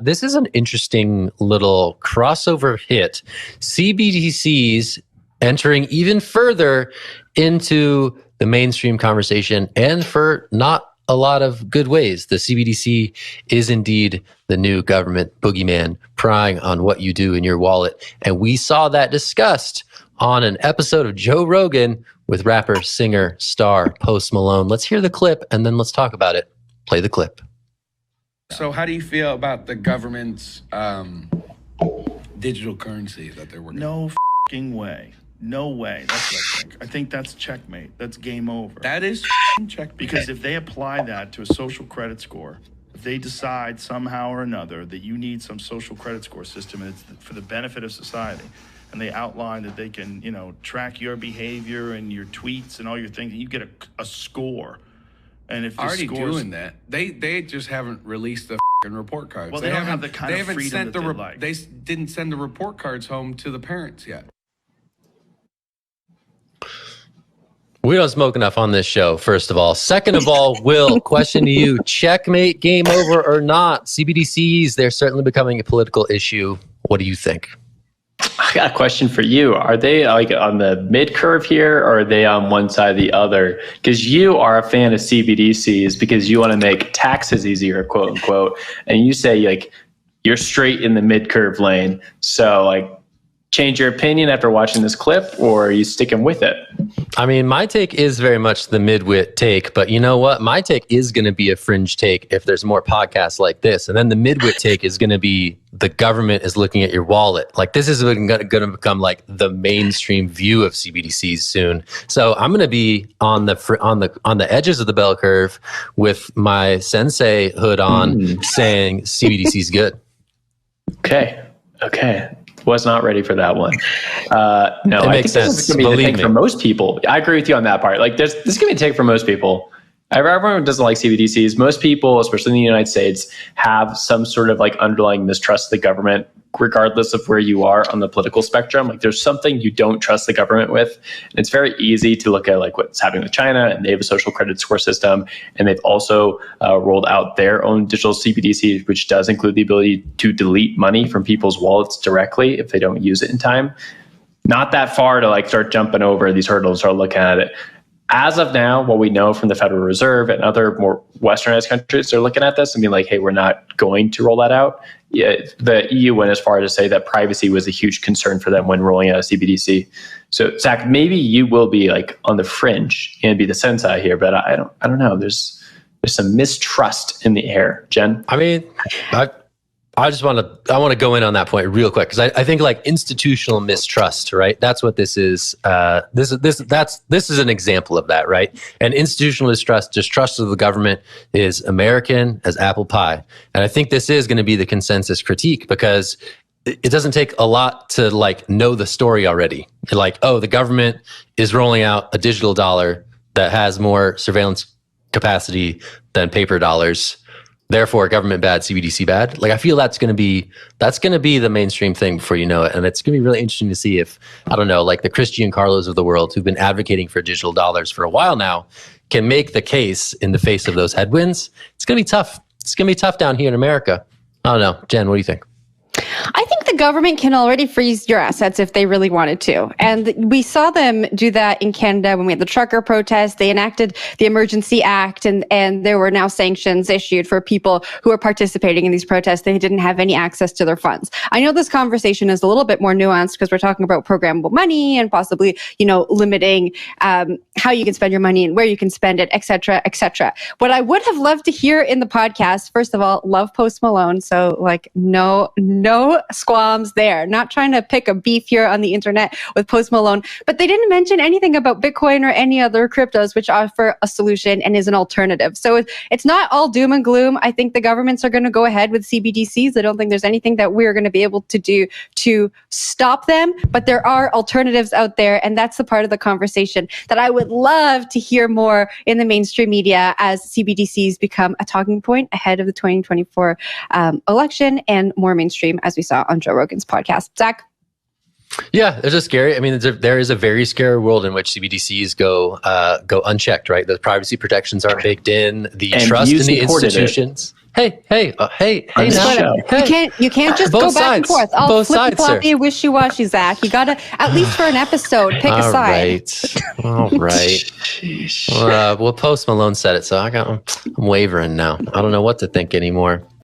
This is an interesting little crossover hit. CBDCs entering even further into the mainstream conversation, and for not a lot of good ways. The CBDC is indeed the new government boogeyman prying on what you do in your wallet. And we saw that discussed on an episode of Joe Rogan with rapper, singer, star Post Malone. Let's hear the clip and then let's talk about it. Play the clip. So how do you feel about the government's digital currency that they're working on? No f***ing way. No way. That's what I think. I think that's checkmate. That's game over. That is checkmate. Because if they apply that to a social credit score, if they decide somehow or another that you need some social credit score system and it's for the benefit of society, and they outline that they can, track your behavior and your tweets and all your things, and you get a score. And if already doing that, they just haven't released the report cards. Well, they don't have the kind of freedom that they like. They didn't send the report cards home to the parents yet. We don't smoke enough on this show, first of all. Second of all, Will, question to you. Checkmate, game over or not? CBDCs, they're certainly becoming a political issue. What do you think? I got a question for you. Are they like on the mid curve here, or are they on one side or the other? Because you are a fan of CBDCs because you want to make taxes easier, quote unquote. And you say like you're straight in the mid curve lane. So like, change your opinion after watching this clip, or are you sticking with it? I mean, my take is very much the midwit take, but you know what? My take is going to be a fringe take if there's more podcasts like this. And then the midwit take is going to be the government is looking at your wallet. Like this is going to become like the mainstream view of CBDCs soon. So I'm going to be on the edges of the bell curve with my sensei hood on saying CBDC's good. Okay. Was not ready for that one. No, I think sense. this is going to be the thing for most people. I agree with you on that part. Like, this is going to be a take for most people. Everyone doesn't like CBDCs. Most people, especially in the United States, have some sort of like underlying mistrust of the government, regardless of where you are on the political spectrum. Like, there's something you don't trust the government with. And it's very easy to look at like what's happening with China, and they have a social credit score system, and they've also rolled out their own digital CBDC, which does include the ability to delete money from people's wallets directly if they don't use it in time. Not that far to like start jumping over these hurdles, start looking at it. As of now, what we know from the Federal Reserve and other more westernized countries, they're looking at this and being like, hey, we're not going to roll that out. Yeah, the EU went as far as to say that privacy was a huge concern for them when rolling out a CBDC. So, Zach, maybe you will be like on the fringe and be the sensei here, but I don't know. There's some mistrust in the air. Jen? I mean, I want to go in on that point real quick because I think like institutional mistrust, right? That's what this is. This is an example of that, right? And institutional distrust of the government is American as apple pie. And I think this is going to be the consensus critique because it doesn't take a lot to like know the story already. You're like, oh, the government is rolling out a digital dollar that has more surveillance capacity than paper dollars. Therefore, government bad, CBDC bad. Like, I feel that's going to be the mainstream thing before you know it. And it's going to be really interesting to see if, I don't know, like the Christian Carlos of the world who've been advocating for digital dollars for a while now can make the case in the face of those headwinds. It's going to be tough. It's going to be tough down here in America. I don't know. Jen, what do you think? I think the government can already freeze your assets if they really wanted to. And we saw them do that in Canada when we had the trucker protest. They enacted the Emergency Act and there were now sanctions issued for people who were participating in these protests. They didn't have any access to their funds. I know this conversation is a little bit more nuanced because we're talking about programmable money and possibly, limiting how you can spend your money and where you can spend it, et cetera, et cetera. What I would have loved to hear in the podcast, first of all, love Post Malone. So like no squalms there. Not trying to pick a beef here on the internet with Post Malone, but they didn't mention anything about Bitcoin or any other cryptos which offer a solution and is an alternative. So it's not all doom and gloom. I think the governments are going to go ahead with CBDCs. I don't think there's anything that we're going to be able to do to stop them, but there are alternatives out there. And that's the part of the conversation that I would love to hear more in the mainstream media as CBDCs become a talking point ahead of the 2024 election and more mainstream, as we saw on Joe Rogan's podcast. Zach? Yeah, it's just scary. I mean, there is a very scary world in which CBDCs go unchecked, right? The privacy protections aren't baked in. The trust in the institutions. hey, On this now. show. Hey. You can't just Both go back and sides. forth. All Both sides, sir. flippy-floppy, wishy-washy, Zach. You gotta, at least for an episode, pick a side. All right. Well, Post Malone said it, so I'm wavering now. I don't know what to think anymore.